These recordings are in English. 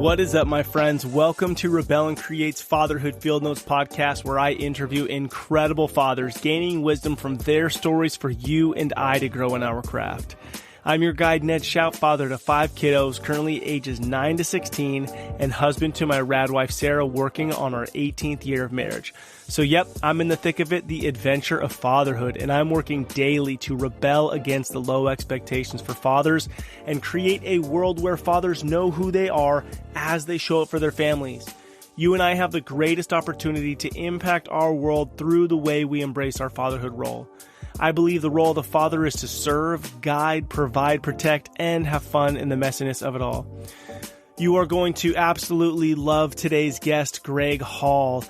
What is up, my friends? Welcome to Rebel and Create's Fatherhood Field Notes podcast, where I interview incredible fathers, gaining wisdom from their stories for you and I to grow in our craft. I'm your guide, Ned Shout, father to 5 kiddos, currently ages 9 to 16, and husband to my rad wife, Sarah, working on our 18th year of marriage. So yep, I'm in the thick of it, the adventure of fatherhood, and I'm working daily to rebel against the low expectations for fathers and create a world where fathers know who they are as they show up for their families. You and I have the greatest opportunity to impact our world through the way we embrace our fatherhood role. I believe the role of the father is to serve, guide, provide, protect, and have fun in the messiness of it all. You are going to absolutely love today's guest, Gregg Hall.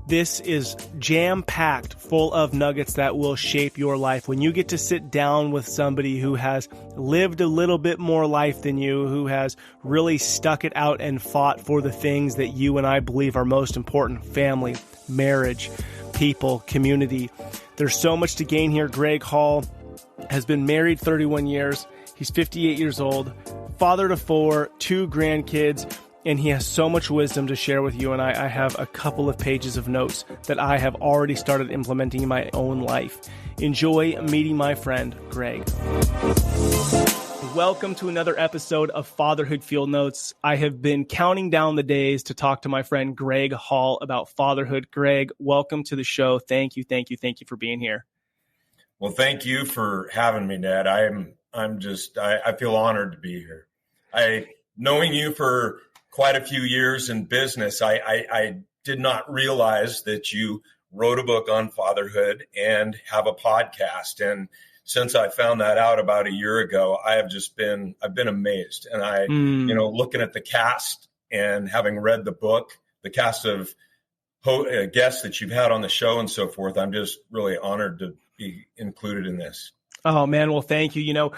This is jam-packed full of nuggets that will shape your life. When you get to sit down with somebody who has lived a little bit more life than you, who has really stuck it out and fought for the things that you and I believe are most important: family, marriage, people, community. There's so much to gain here. Gregg Hall has been married 31 years. He's 58 years old, father to 4, 2 grandkids, and he has so much wisdom to share with you. And I have a couple of pages of notes that I have already started implementing in my own life. Enjoy meeting my friend, Gregg. Welcome to another episode of Fatherhood Field Notes. I have been counting down the days to talk to my friend Gregg Hall about fatherhood. Gregg, welcome to the show. Thank you for being here. Well, thank you for having me, Ned. I feel honored to be here. Knowing you for quite a few years in business, I did not realize that you wrote a book on fatherhood and have a podcast. And since I found that out about a year ago, I've been amazed. And looking at the cast and having read the book, the cast of guests that you've had on the show and so forth, I'm just really honored to be included in this. Oh man. Well, thank you.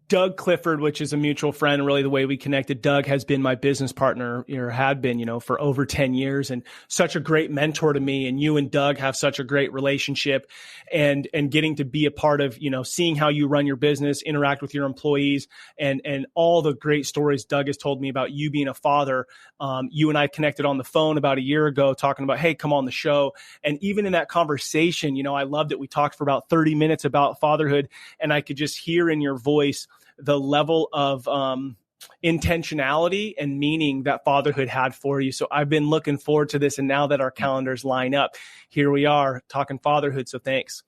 Doug Clifford, which is a mutual friend, really the way we connected. Doug has been my business partner, or had been, for over 10 years, and such a great mentor to me. And you and Doug have such a great relationship, and getting to be a part of, seeing how you run your business, interact with your employees, and all the great stories Doug has told me about you being a father. You and I connected on the phone about a year ago talking about, hey, come on the show. And even in that conversation, I loved it. We talked for about 30 minutes about fatherhood, and I could just hear in your voice the level of intentionality and meaning that fatherhood had for you. So I've been looking forward to this. And now that our calendars line up, here we are talking fatherhood. So thanks.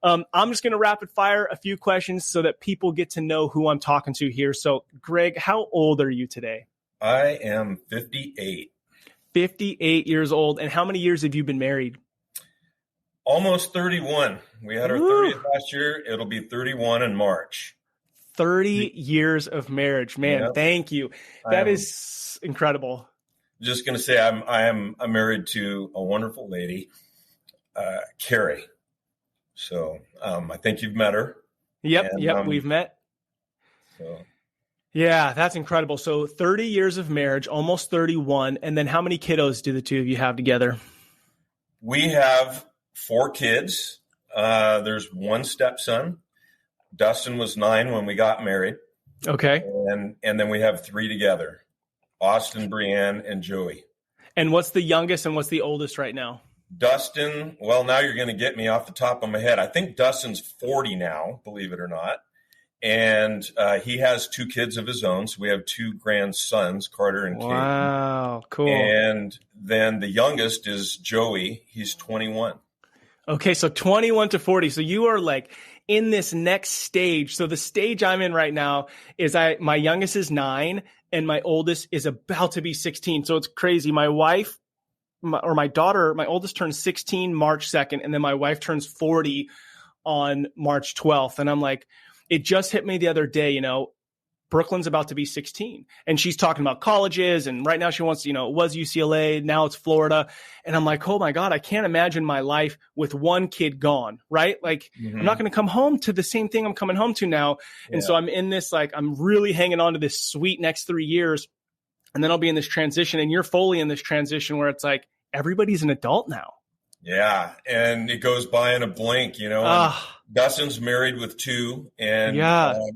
I'm just going to rapid fire a few questions so that people get to know who I'm talking to here. So Gregg, how old are you today? I am 58. 58 years old. And how many years have you been married? Almost 31. We had our 30th last year. It'll be 31 in March. 30 years of marriage, man. Yep. Thank you. That is incredible. Just going to say I'm married to a wonderful lady, Carrie. So I think you've met her. Yep, we've met. So. Yeah, that's incredible. So 30 years of marriage, almost 31. And then how many kiddos do the two of you have together? We have 4 kids. There's 1 stepson. Dustin was 9 when we got married. Okay. And then we have 3 together, Austin, Brienne, and Joey. And what's the youngest and what's the oldest right now? Dustin, well, now you're going to get me off the top of my head. I think Dustin's 40 now, believe it or not. And he has 2 kids of his own. So we have 2 grandsons, Carter and Kate. Wow, cool. And then the youngest is Joey. He's 21. Okay, so 21 to 40. So you are like in this next stage. So the stage I'm in right now is my youngest is 9 and my oldest is about to be 16. So it's crazy. My wife my daughter, my oldest turns 16 March 2nd. And then my wife turns 40 on March 12th. And I'm like, it just hit me the other day, Brooklyn's about to be 16 and she's talking about colleges. And right now she wants, it was UCLA. Now it's Florida. And I'm like, oh my God, I can't imagine my life with 1 kid gone. Right. Like I'm not going to come home to the same thing I'm coming home to now. And so I'm in this, I'm really hanging on to this sweet next 3 years. And then I'll be in this transition, and you're fully in this transition where it's like, everybody's an adult now. Yeah. And it goes by in a blink, Dustin's married with 2, and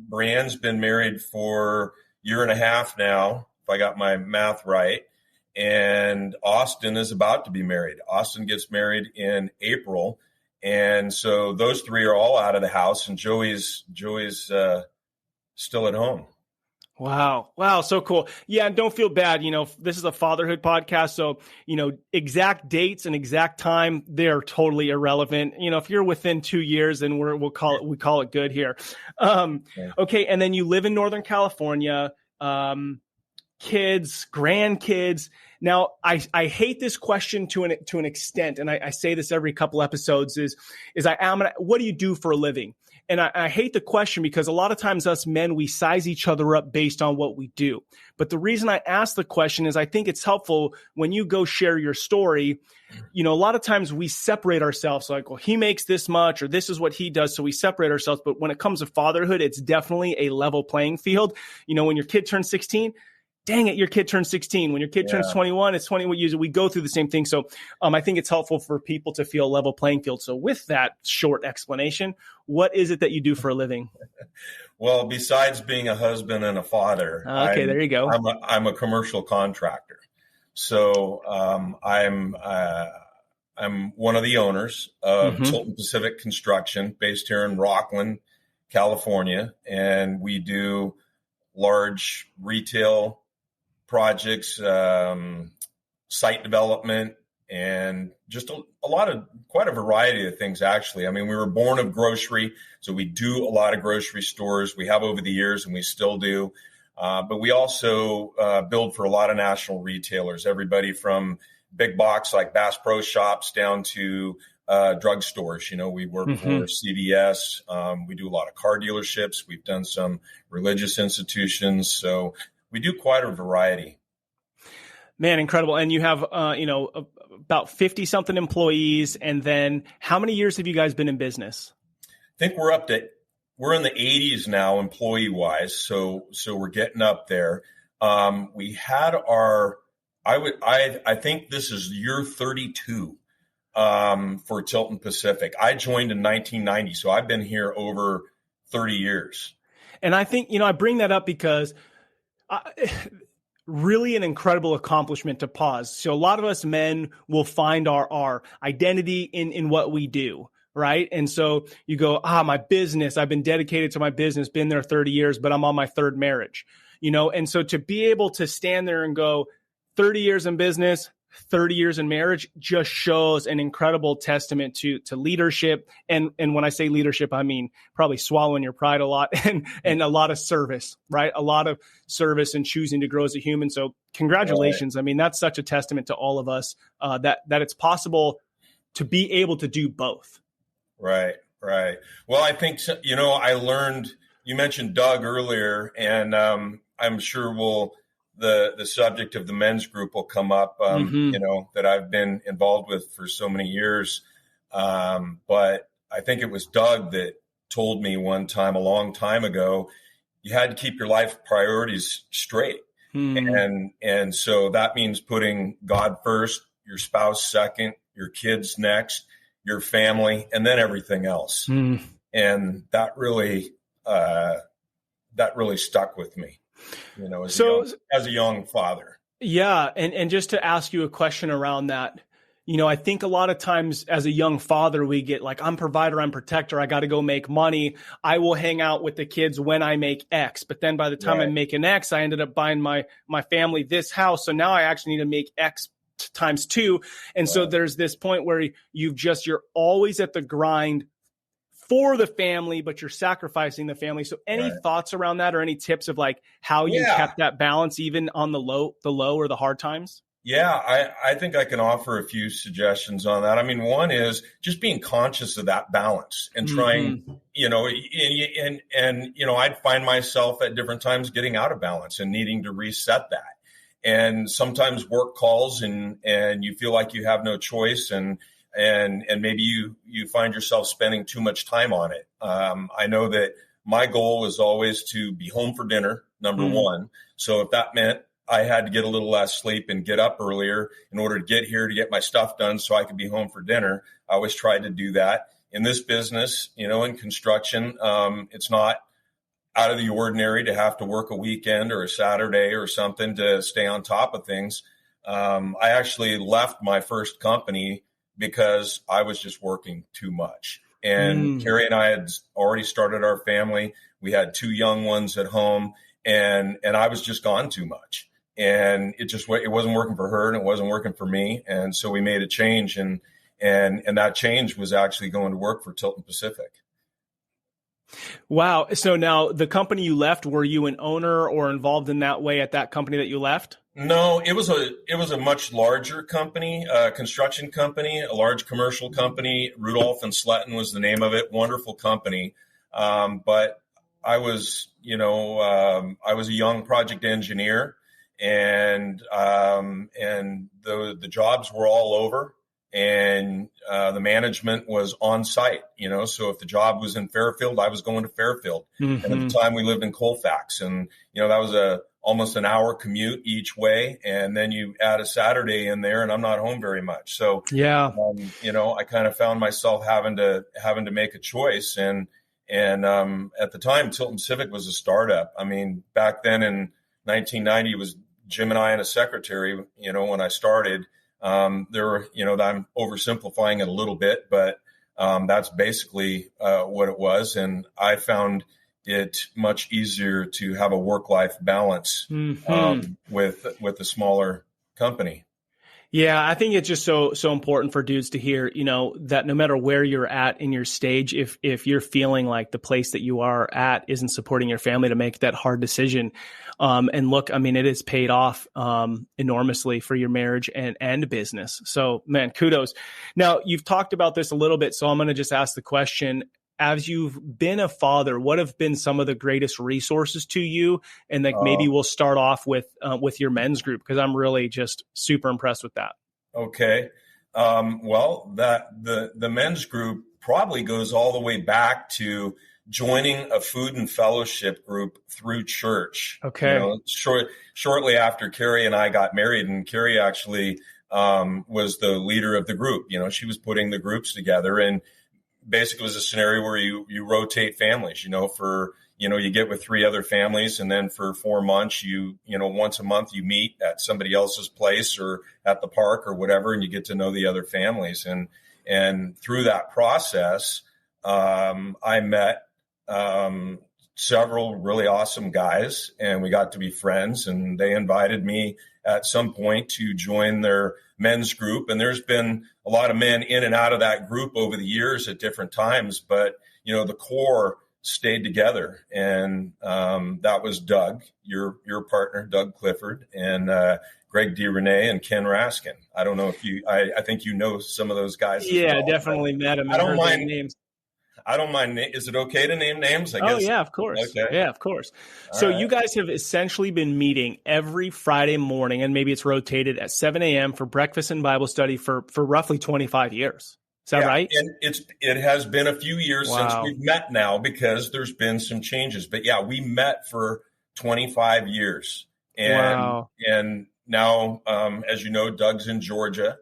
Brienne's been married for a year and a half now, if I got my math right. And Austin is about to be married. Austin gets married in April. And so those three are all out of the house, and Joey's still at home. Wow. Wow. So cool. Yeah. And don't feel bad. This is a fatherhood podcast. So, exact dates and exact time, they're totally irrelevant. If you're within 2 years, then we call it good here. Okay. And then you live in Northern California, kids, grandkids. Now, I hate this question to an extent. And I say this every couple episodes what do you do for a living? And I hate the question because a lot of times us men, we size each other up based on what we do. But the reason I ask the question is I think it's helpful when you go share your story. A lot of times we separate ourselves like, well, he makes this much or this is what he does. So we separate ourselves. But when it comes to fatherhood, it's definitely a level playing field. When your kid turns 16, dang it, your kid turns 16. When your kid turns 21, it's 20. We go through the same thing. So I think it's helpful for people to feel a level playing field. So with that short explanation, what is it that you do for a living? Well, besides being a husband and a father, there you go. I'm a commercial contractor. So I'm one of the owners of Tilton Pacific Construction, based here in Rockland, California, and we do large retail projects, site development, and just quite a variety of things, actually. I mean, we were born of grocery, so we do a lot of grocery stores. We have over the years, and we still do. But we also build for a lot of national retailers, everybody from big box like Bass Pro Shops down to drugstores. We work for CVS. We do a lot of car dealerships. We've done some religious institutions. So we do quite a variety. Man, incredible. And you have, about 50 something employees. And then how many years have you guys been in business? I think we're in the 80s now, employee wise. So we're getting up there. We had I think this is year 32, for Tilton Pacific. I joined in 1990. So I've been here over 30 years. And I think, I bring that up because really an incredible accomplishment to pause. So a lot of us men will find our identity in what we do, right? And so you go, my business, I've been dedicated to my business, been there 30 years, but I'm on my third marriage, And so to be able to stand there and go 30 years in business, 30 years in marriage just shows an incredible testament to leadership. And when I say leadership, I mean probably swallowing your pride a lot and a lot of service, right? A lot of service and choosing to grow as a human. So congratulations. Right. I mean, that's such a testament to all of us that it's possible to be able to do both. Right. Well, I think, I learned, you mentioned Doug earlier, and I'm sure the subject of the men's group will come up, that I've been involved with for so many years. But I think it was Doug that told me one time, a long time ago, you had to keep your life priorities straight. And so that means putting God first, your spouse second, your kids next, your family, and then everything else. And that really stuck with me. As a young father. Yeah. And just to ask you a question around that, I think a lot of times as a young father, we get like, I'm provider, I'm protector. I got to go make money. I will hang out with the kids when I make X. But then by the time I'm making X, I ended up buying my family this house. So now I actually need to make X times 2. And so there's this point where you're always at the grind for the family, but you're sacrificing the family. So any thoughts around that or any tips of like how you kept that balance even on the low or the hard times? Yeah, I think I can offer a few suggestions on that. I mean, one is just being conscious of that balance and trying, I'd find myself at different times getting out of balance and needing to reset that. And sometimes work calls and you feel like you have no choice and maybe you find yourself spending too much time on it. I know that my goal is always to be home for dinner, number one. So if that meant I had to get a little less sleep and get up earlier in order to get here to get my stuff done so I could be home for dinner, I always tried to do that. In this business, in construction, it's not out of the ordinary to have to work a weekend or a Saturday or something to stay on top of things. I actually left my first company because I was just working too much. And Carrie and I had already started our family. We had 2 young ones at home, and I was just gone too much. And it wasn't working for her, and it wasn't working for me. And so we made a change, and that change was actually going to work for Tilton Pacific. Wow. So now the company you left, were you an owner or involved in that way at that company that you left? No, it was a much larger company, construction company, a large commercial company. Rudolph and Sletton was the name of it. Wonderful company. But I was a young project engineer, and the jobs were all over, and the management was on site. So if the job was in Fairfield, I was going to Fairfield. And at the time we lived in Colfax, and that was almost an hour commute each way. And then you add a Saturday in there, and I'm not home very much. So, yeah, I kind of found myself having to make a choice. And at the time, Tilton Pacific was a startup. I mean, back then in 1990, it was Jim and I and a secretary, when I started. There were, I'm oversimplifying it a little bit, but that's basically what it was. And I found it much easier to have a work-life balance with a smaller company. Yeah, I think it's just so important for dudes to hear, that no matter where you're at in your stage, if you're feeling like the place that you are at isn't supporting your family, to make that hard decision. And look, I mean, it has paid off enormously for your marriage and business. So, man, kudos. Now, you've talked about this a little bit, so I'm going to just ask the question. As you've been a father, what have been some of the greatest resources to you? And maybe we'll start off with your men's group, because I'm really just super impressed with that. Okay. Well, the men's group probably goes all the way back to joining a food and fellowship group through church. Okay. Shortly after Carrie and I got married, and Carrie actually was the leader of the group. She was putting the groups together, and basically it was a scenario where you rotate families, you get with 3 other families, and then for 4 months, once a month you meet at somebody else's place or at the park or whatever, and you get to know the other families. And through that process, I met several really awesome guys, and we got to be friends, and they invited me at some point to join their men's group. And there's been a lot of men in and out of that group over the years at different times, but the core stayed together. And that was Doug, your partner, Doug Clifford, and Gregg DeRene and Ken Raskin. I don't know if I think some of those guys. Yeah, well, definitely met them. I don't mind names. I don't mind. Is it okay to name names? I guess. Oh, yeah, of course. Okay. Yeah, of course. So you guys have essentially been meeting every Friday morning, and maybe it's rotated at 7 a.m. for breakfast and Bible study for roughly 25 years. Is that right? And it has been a few years since we've met now, because there's been some changes. But yeah, we met for 25 years. And now, as you know, Doug's in Georgia.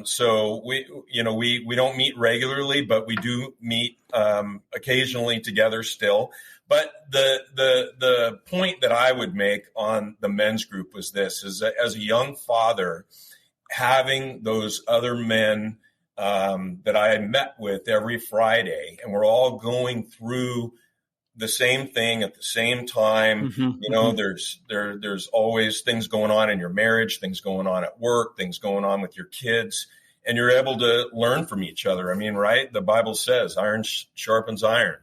So we don't meet regularly, but we do meet occasionally together still. But the point that I would make on the men's group was this: is that as a young father, having those other men that I met with every Friday, and we're all going through the same thing at the same time. There's always things going on in your marriage, things going on at work, things going on with your kids, and you're able to learn from each other. I mean, right? The Bible says iron sharpens iron,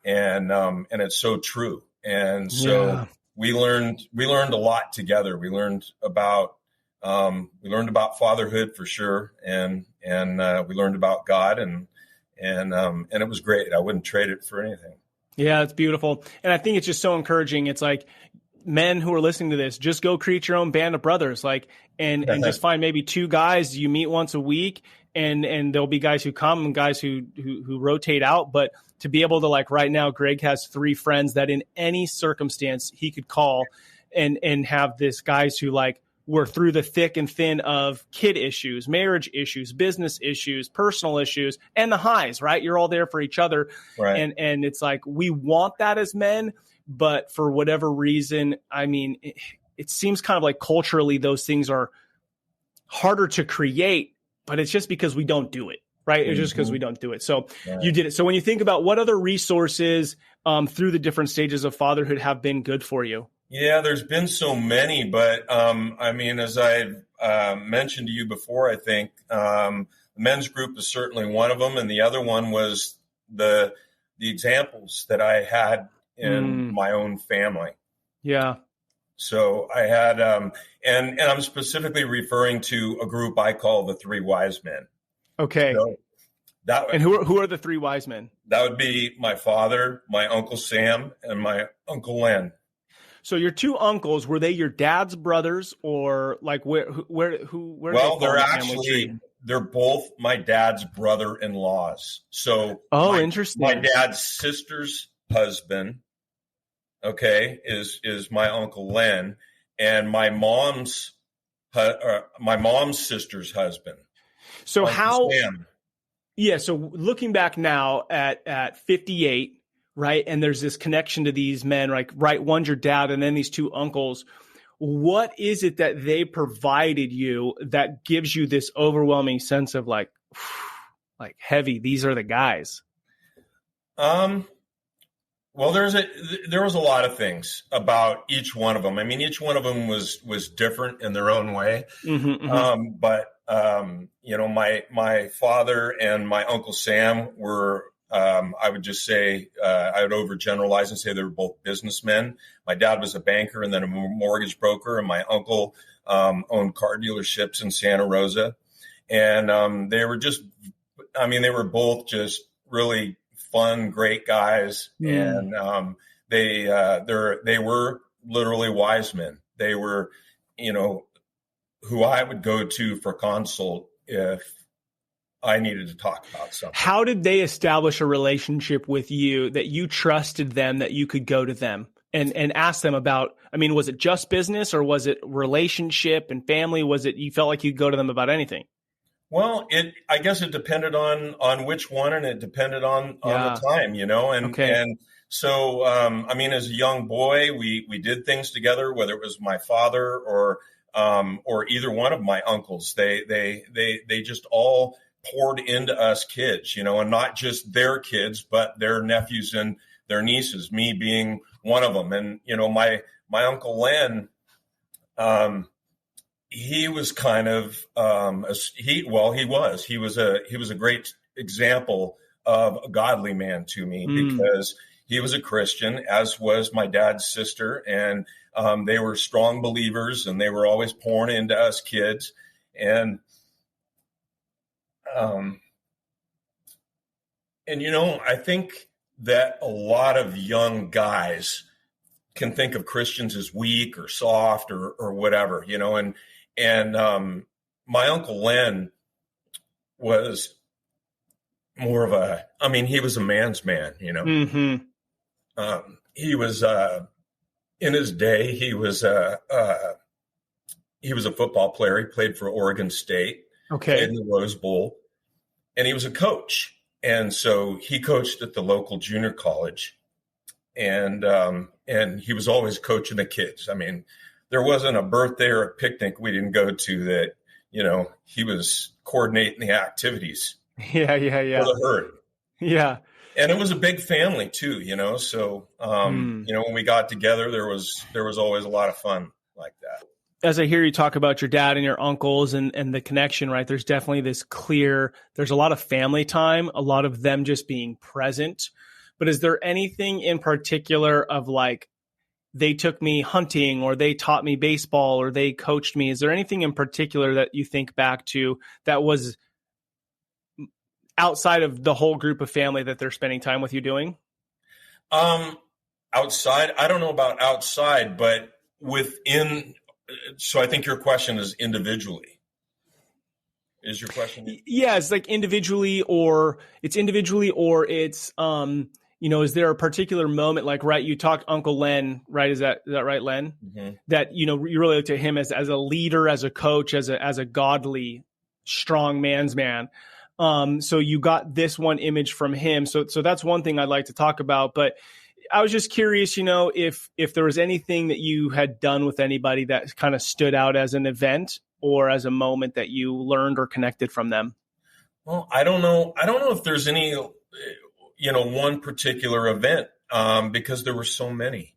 and it's so true. And so we learned a lot together. We learned about fatherhood for sure. And we learned about God, and it was great. I wouldn't trade it for anything. Yeah, it's beautiful. And I think it's just so encouraging. It's like, men who are listening to this, just go create your own band of brothers, and just find maybe 2 guys you meet once a week, and there'll be guys who come and guys who rotate out. But to be able to, right now, Gregg has 3 friends that in any circumstance he could call and have this guys who were through the thick and thin of kid issues, marriage issues, business issues, personal issues, and the highs, right? You're all there for each other. Right. And it's like, we want that as men, but for whatever reason, I mean, it seems kind of like culturally those things are harder to create, but it's just because we don't do it, right? It's just because we don't do it. So you did it. So when you think about what other resources through the different stages of fatherhood have been good for you? Yeah, there's been so many, but I mean, as I've mentioned to you before, I think the men's group is certainly one of them. And the other one was the examples that I had in my own family. Yeah. So I had, and I'm specifically referring to a group I call the Three Wise Men. Okay. So and who are the three wise men? That would be my father, my Uncle Sam, and my Uncle Len. So your two uncles, were they your dad's brothers, or like where? Well, they're both my dad's brother-in-laws. So interesting. My dad's sister's husband, okay, is my Uncle Len, and my mom's sister's husband. So Uncle how? Sam. Yeah. So looking back now at 58. Right. And there's this connection to these men, like, right. One's your dad and then these two uncles. What is it that they provided you that gives you this overwhelming sense of like heavy, these are the guys? Well, there was a lot of things about each one of them. I mean, each one of them was different in their own way. But you know, my father and my Uncle Sam were, I would just say, I would overgeneralize and say they were both businessmen. My dad was a banker and then a mortgage broker, and my uncle owned car dealerships in Santa Rosa. And they were both just really fun, great guys. And they were literally wise men. They were, you know, who I would go to for consult if I needed to talk about something. How did they establish a relationship with you that you trusted them, that you could go to them and ask them about? I mean, was it just business, or was it relationship and family? Was it, you felt like you'd go to them about anything? Well, I guess it depended on which one, and it depended on the time, you know, and so, I mean, as a young boy, we did things together, whether it was my father or either one of my uncles. They just all poured into us kids, you know, and not just their kids, but their nephews and their nieces, me being one of them. And, you know, my Uncle Len, he was kind of, he was a great example of a godly man to me, because he was a Christian, as was my dad's sister. And, they were strong believers, and they were always pouring into us kids. And, you know, I think that a lot of young guys can think of Christians as weak or soft or whatever, you know, and my Uncle Len was more of he was a man's man, you know. He was, in his day, he was a football player. He played for Oregon State. Okay. Played in the Rose Bowl, and he was a coach. And so he coached at the local junior college, and he was always coaching the kids. I mean, there wasn't a birthday or a picnic we didn't go to that, you know, he was coordinating the activities. Yeah. For the herd. Yeah. And it was a big family too, you know. So, you know, when we got together, there was always a lot of fun like that. As I hear you talk about your dad and your uncles and the connection, right, there's definitely there's a lot of family time, a lot of them just being present. But is there anything in particular of like, they took me hunting, or they taught me baseball, or they coached me? Is there anything in particular that you think back to that was outside of the whole group of family that they're spending time with you doing? Outside, I don't know about outside, but within. So I think your question is individually. Is your question? Yeah, it's like individually, or it's is there a particular moment, like, right, you talked Uncle Len, right? Is that right, Len? Mm-hmm. That, you really looked at him as a leader, as a coach, as a godly, strong man's man. So you got this one image from him. So that's one thing I'd like to talk about. But I was just curious, if there was anything that you had done with anybody that kind of stood out as an event or as a moment that you learned or connected from them. Well, I don't know if there's any, one particular event, because there were so many,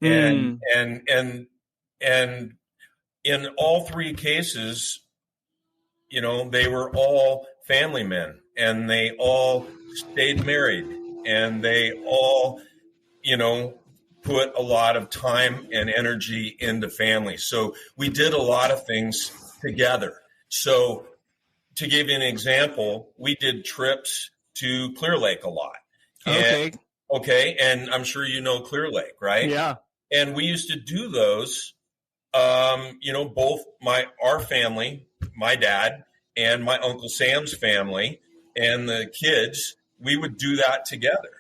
and in all three cases, they were all family men, and they all stayed married, and they all, put a lot of time and energy into family. So we did a lot of things together. So to give you an example, we did trips to Clear Lake a lot. Okay. And I'm sure Clear Lake, right? Yeah. And we used to do those, both our family, my dad, and my Uncle Sam's family and the kids, we would do that together.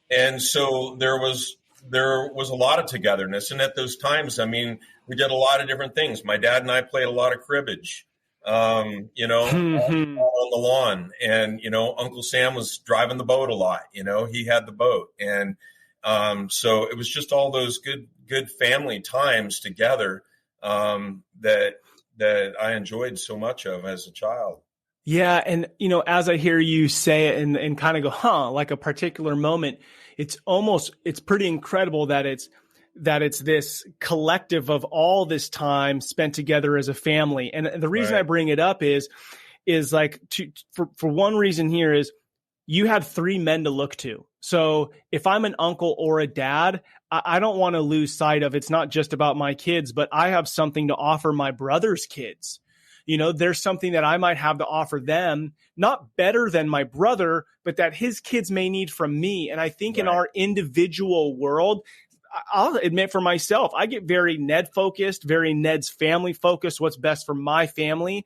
And so there was a lot of togetherness. And at those times, we did a lot of different things. My dad and I played a lot of cribbage, on the lawn. And, Uncle Sam was driving the boat a lot. He had the boat. And so it was just all those good family times together that I enjoyed so much of as a child. Yeah. And, as I hear you say it and kind of go, like a particular moment, it's pretty incredible that it's this collective of all this time spent together as a family. And the reason I bring it up is like for one reason here is you had three men to look to. So if I'm an uncle or a dad, I don't want to lose sight of it's not just about my kids, but I have something to offer my brother's kids. There's something that I might have to offer them, not better than my brother, but that his kids may need from me. And I think in our individual world, I'll admit for myself, I get very Ned focused, very Ned's family focused, what's best for my family.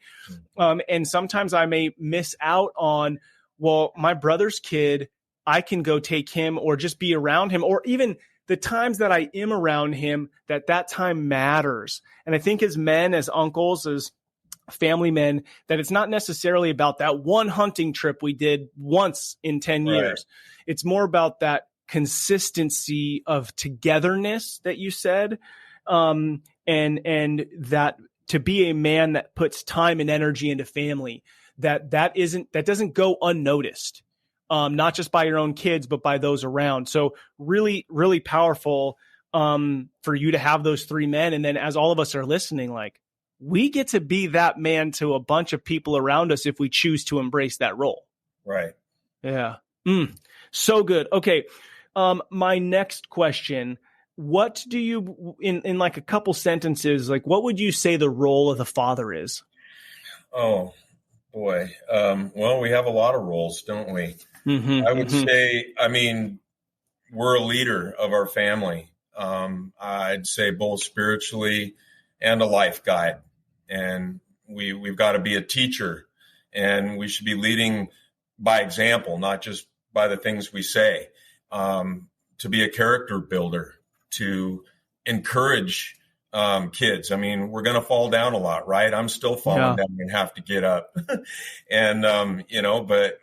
And sometimes I may miss out on, well, my brother's kid, I can go take him or just be around him, or even the times that I am around him, that time matters. And I think as men, as uncles, as family men, that it's not necessarily about that one hunting trip we did once in 10 years. It's more about that consistency of togetherness that you said, and that to be a man that puts time and energy into family, that doesn't go unnoticed, not just by your own kids, but by those around. So really, really powerful for you to have those three men. And then as all of us are listening, like, we get to be that man to a bunch of people around us if we choose to embrace that role. Right. Yeah. So good. Okay. My next question, what do you, in like a couple sentences, like what would you say the role of the father is? Oh boy. Well, we have a lot of roles, don't we? I would say, we're a leader of our family. I'd say both spiritually and a life guide. And we've got to be a teacher, and we should be leading by example, not just by the things we say, to be a character builder, to encourage kids. We're going to fall down a lot, right? I'm still falling down and have to get up. And, but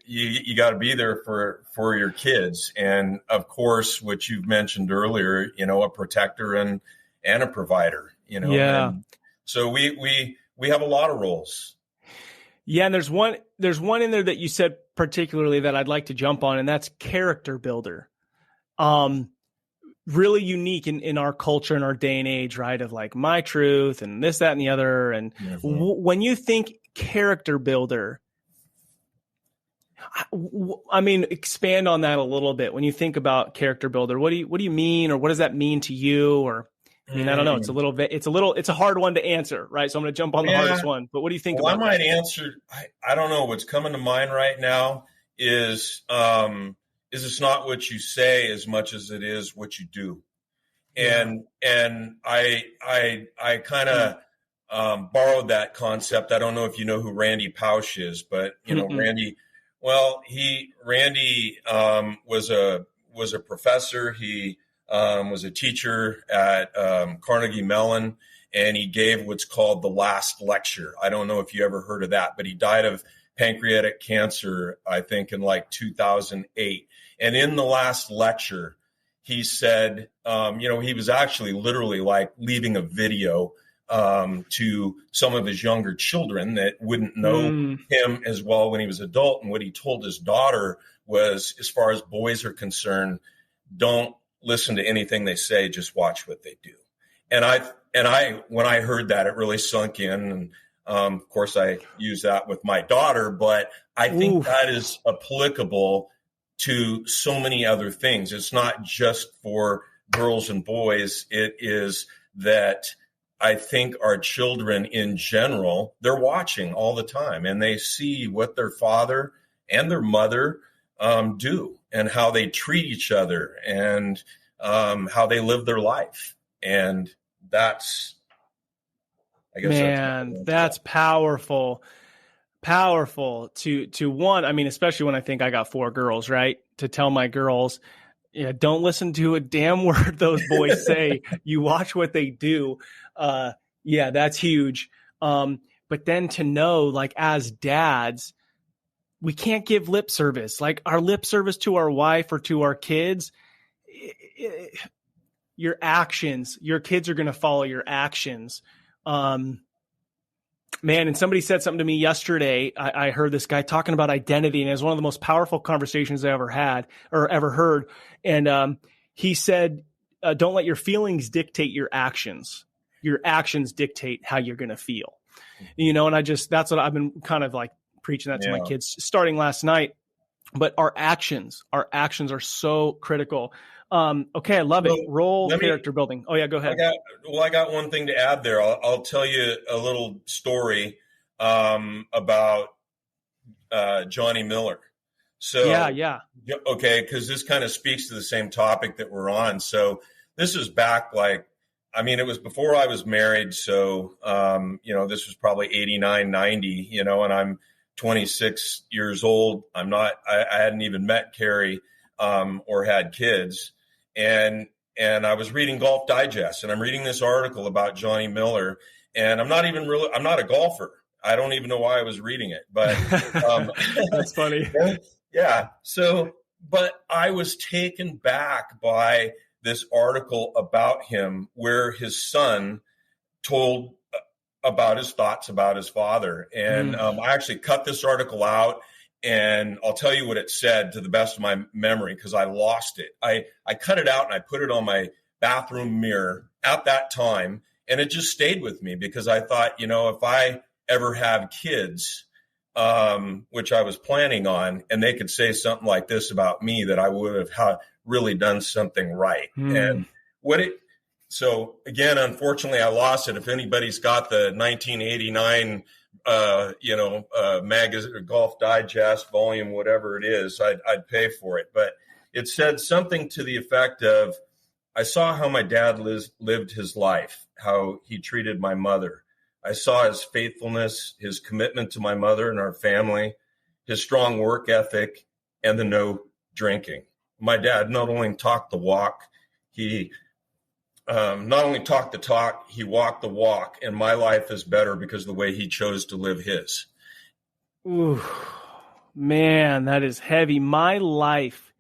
you got to be there for your kids. And of course, what you've mentioned earlier, a protector and a provider, Yeah. And so we have a lot of roles. Yeah. And there's one in there that you said particularly that I'd like to jump on, and that's character builder. Really unique in our culture, in our day and age, right? Of like my truth and this, that, and the other. And when you think character builder, expand on that a little bit. When you think about character builder, what do you mean, or what does that mean to you? Or, I don't know. It's a hard one to answer, right? So I'm going to jump on the hardest one, but what do you think about I might answer. I don't know. What's coming to mind right now is it's not what you say as much as it is what you do. And I kind of borrowed that concept. I don't know if you know who Randy Pausch is, but Randy Well, Randy was a professor. He was a teacher at Carnegie Mellon, and he gave what's called the last lecture. I don't know if you ever heard of that, but he died of pancreatic cancer, I think, in like 2008. And in the last lecture, he said, he was actually literally like leaving a video to some of his younger children that wouldn't know him as well when he was adult. And what he told his daughter was, as far as boys are concerned, don't listen to anything they say, just watch what they do. And I, when I heard that, it really sunk in. And of course, I use that with my daughter, but I think that is applicable to so many other things. It's not just for girls and boys. It is that I think our children in general, they're watching all the time, and they see what their father and their mother do, and how they treat each other, and how they live their life. And that's, I guess, man, that's powerful. Powerful to one. I mean, especially when I think I got 4 girls, right? To tell my girls, don't listen to a damn word those boys say. You watch what they do. Yeah, that's huge. But then to know, like, as dads, we can't give lip service. Like, our lip service to our wife or to our kids, your actions, your kids are going to follow your actions. Man, and somebody said something to me yesterday. I heard this guy talking about identity, and it was one of the most powerful conversations I ever had or ever heard. And he said, don't let your feelings dictate your actions. Your actions dictate how you're going to feel. And that's what I've been kind of like preaching that to my kids starting last night. But our actions are so critical. Okay, I love it. Roll character building. Oh yeah, go ahead. I got one thing to add there. I'll tell you a little story about Johnny Miller. So yeah. Okay, because this kind of speaks to the same topic that we're on. So this is back it was before I was married. So this was probably 89, 90. And I'm 26 years old. I hadn't even met Carrie or had kids. And I was reading Golf Digest, and I'm reading this article about Johnny Miller, and I'm not a golfer. I don't even know why I was reading it, but that's funny. Yeah. So, but I was taken back by this article about him where his son told about his thoughts about his father. And I actually cut this article out, and I'll tell you what it said to the best of my memory, because I lost it. I cut it out and I put it on my bathroom mirror at that time, and it just stayed with me because I thought, if I ever have kids, which I was planning on, and they could say something like this about me, that I would have really done something right. And so again, unfortunately, I lost it. If anybody's got the 1989 magazine, Golf Digest volume, whatever it is, I'd pay for it. But it said something to the effect of, I saw how my dad lived his life, how he treated my mother. I saw his faithfulness, his commitment to my mother and our family, his strong work ethic, and the no drinking. My dad not only talked the walk, he not only talked the talk, he walked the walk, and my life is better because of the way he chose to live his. Ooh, man, that is heavy. My life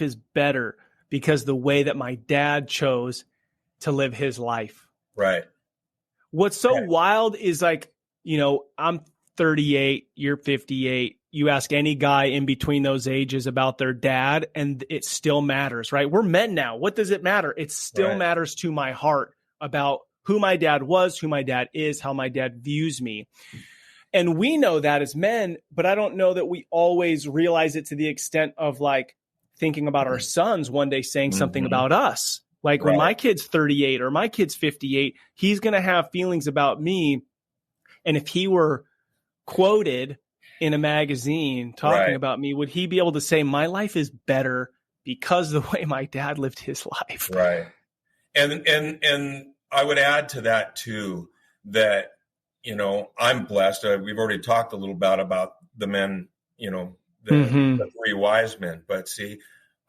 is better because the way that my dad chose to live his life. Right. What's so wild is I'm 38, you're 58. You ask any guy in between those ages about their dad, and it still matters, right? We're men now. What does it matter? It still matters to my heart about who my dad was, who my dad is, how my dad views me. And we know that as men, but I don't know that we always realize it to the extent of thinking about our sons one day saying something about us. When my kid's 38 or my kid's 58, he's going to have feelings about me. And if he were quoted in a magazine talking about me, would he be able to say my life is better because of the way my dad lived his life? Right. And I would add to that too, that, I'm blessed. We've already talked a little bit about the men the three wise men. But see,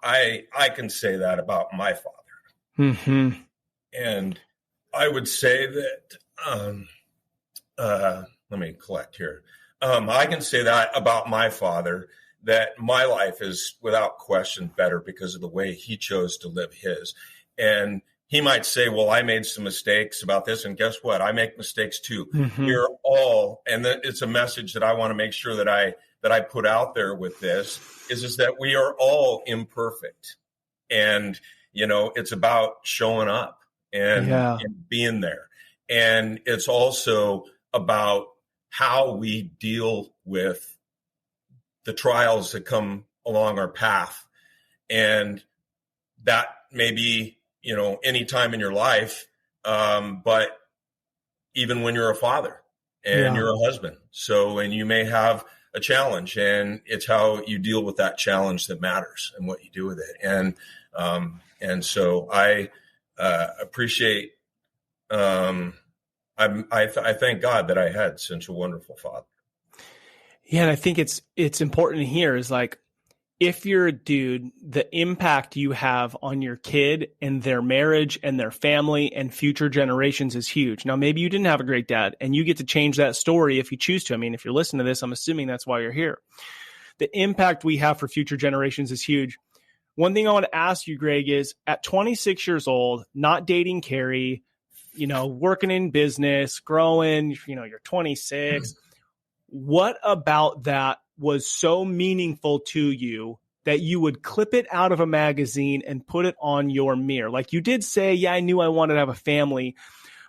I can say that about my father. And I would say that, let me collect here. I can say that about my father, that my life is without question better because of the way he chose to live his. And he might say, well, I made some mistakes about this. And guess what? I make mistakes too. We're all, and it's a message that I want to make sure that I put out there with this is that we are all imperfect. And, it's about showing up and being there. And it's also about how we deal with the trials that come along our path. And that may be, any time in your life, but even when you're a father and you're a husband. So, and you may have a challenge, and it's how you deal with that challenge that matters and what you do with it. And so I appreciate, I thank God that I had such a wonderful father. Yeah. And I think it's important here is like, if you're a dude, the impact you have on your kid and their marriage and their family and future generations is huge. Now, maybe you didn't have a great dad and you get to change that story if you choose to. I mean, if you're listening to this, I'm assuming that's why you're here. The impact we have for future generations is huge. One thing I want to ask you, Gregg, is at 26 years old, not dating Carrie, working in business, growing, you're 26. What about that was so meaningful to you that you would clip it out of a magazine and put it on your mirror? Like you did say, yeah, I knew I wanted to have a family,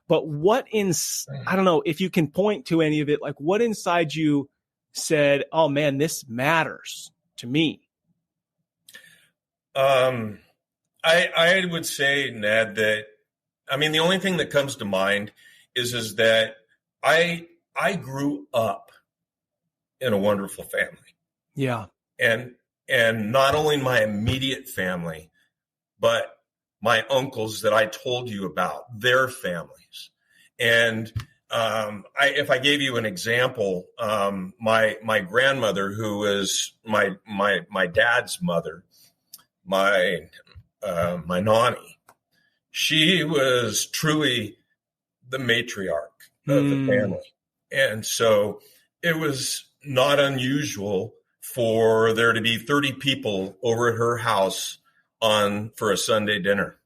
but I don't know if you can point to any of it, like what inside you said, oh man, this matters to me. I would say, Ned, that, the only thing that comes to mind is that I grew up in a wonderful family. Yeah. And not only my immediate family, but my uncles that I told you about, their families. And if I gave you an example, my grandmother, who is my dad's mother, my nanny, she was truly the matriarch of the family. And so it was not unusual for there to be 30 people over at her house for a Sunday dinner.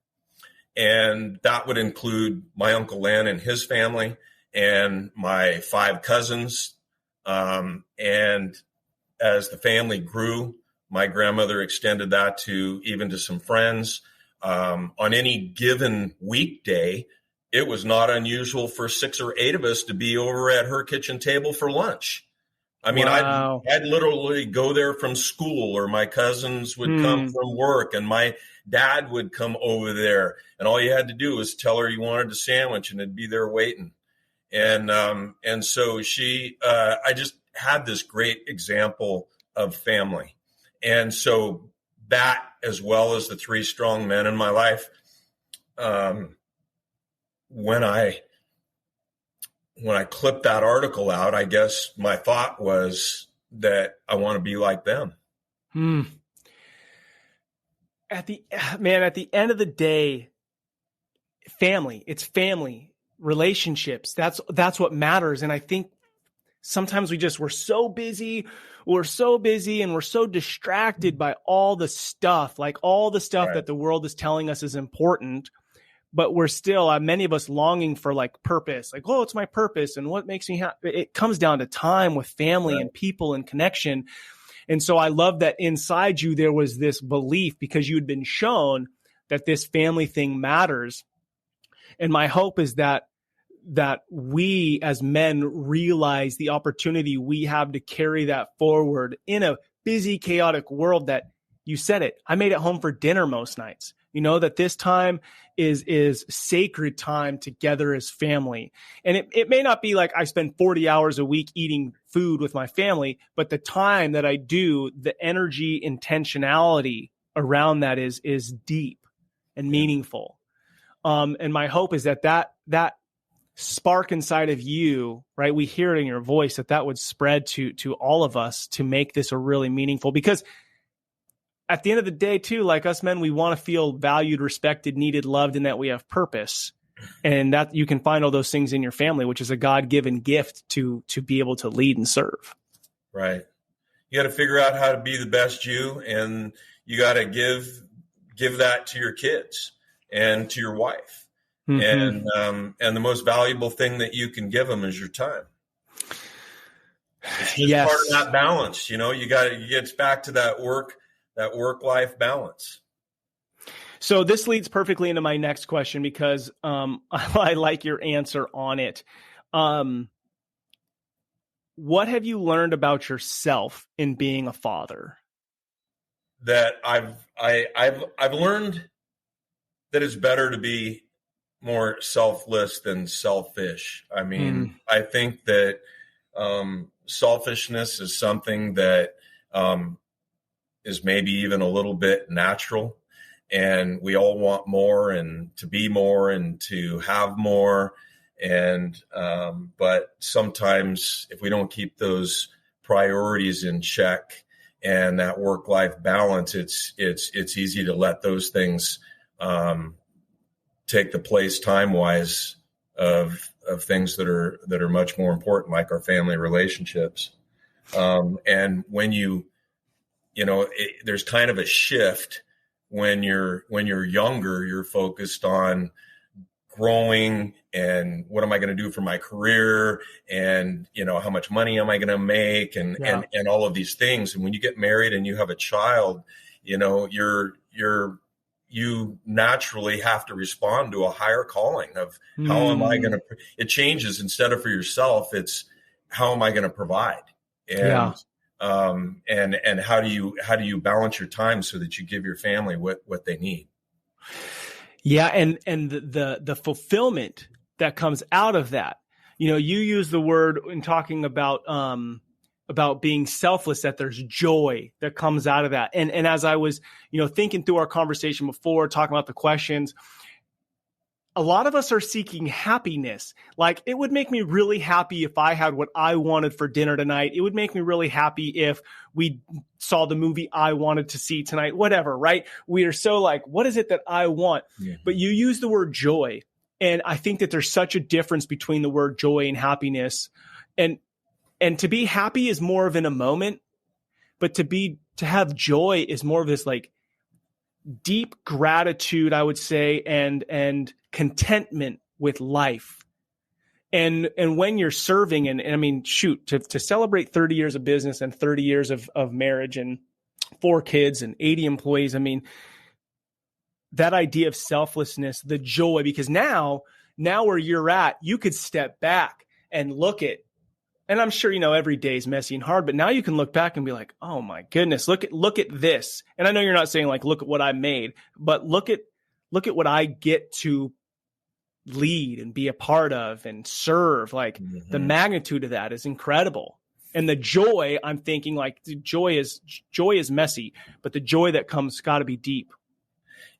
And that would include my Uncle Len and his family and my 5 cousins. And as the family grew, my grandmother extended that to some friends. On any given weekday, it was not unusual for 6 or 8 of us to be over at her kitchen table for lunch. Wow. I'd literally go there from school, or my cousins would come from work, and my dad would come over there, and all you had to do was tell her you wanted a sandwich, and it'd be there waiting. And so I just had this great example of family. And so that, as well as the 3 strong men in my life, when I clipped that article out, I guess my thought was that I want to be like them. At the end of the day, it's family, relationships. That's what matters. And I think sometimes we're so busy and we're so distracted by all the stuff, like all the stuff that the world is telling us is important. But we're still, many of us, longing for like purpose, like, oh, it's my purpose and what makes me happy. It comes down to time with family and people and connection. And so I love that inside you, there was this belief because you had been shown that this family thing matters. And my hope is that we as men realize the opportunity we have to carry that forward in a busy, chaotic world that you said it. I made it home for dinner most nights. That this time is sacred time together as family. And it may not be like I spend 40 hours a week eating food with my family, but the time that I do, the energy, intentionality around that is deep and meaningful. And my hope is that spark inside of you, right? We hear it in your voice that would spread to all of us to make this a really meaningful, because at the end of the day too, like us men, we want to feel valued, respected, needed, loved, and that we have purpose. And that you can find all those things in your family, which is a God-given gift to be able to lead and serve. Right. You got to figure out how to be the best you, and you got to give that to your kids and to your wife. Mm-hmm. And the most valuable thing that you can give them is your time. It's just part of that balance. You know, it gets back to that work-life balance. So this leads perfectly into my next question, because I like your answer on it. What have you learned about yourself in being a father? That I've learned that it's better to be more selfless than selfish. I mean, I think that selfishness is something that is maybe even a little bit natural, and we all want more and to be more and to have more. And but sometimes if we don't keep those priorities in check and that work-life balance, it's easy to let those things take the place time-wise of things that are much more important, like our family relationships. And when there's kind of a shift when you're younger, you're focused on growing and what am I going to do for my career, and how much money am I going to make, and all of these things. And when you get married and you have a child, you naturally have to respond to a higher calling of how am I going to, it changes. Instead of for yourself, it's how am I going to provide? And, and how do you balance your time so that you give your family what they need? Yeah. And the fulfillment that comes out of that, you use the word in talking about being selfless, that there's joy that comes out of that. And as I was, thinking through our conversation before, talking about the questions, a lot of us are seeking happiness. Like, it would make me really happy if I had what I wanted for dinner tonight. It would make me really happy if we saw the movie I wanted to see tonight, whatever, right? We are so like, what is it that I want? Yeah. But you use the word joy. And I think that there's such a difference between the word joy and happiness. And to be happy is more of in a moment, but to have joy is more of this like deep gratitude, I would say, and contentment with life. And when you're serving, and I mean, shoot, to celebrate 30 years of business and 30 years of marriage and 4 kids and 80 employees, I mean, that idea of selflessness, the joy, because now where you're at, you could step back and look at, and I'm sure, every day is messy and hard, but now you can look back and be like, oh my goodness, look at this. And I know you're not saying like, look at what I made, but look at what I get to lead and be a part of and serve. Like the magnitude of that is incredible. And the joy, I'm thinking like joy is messy, but the joy that comes got to be deep.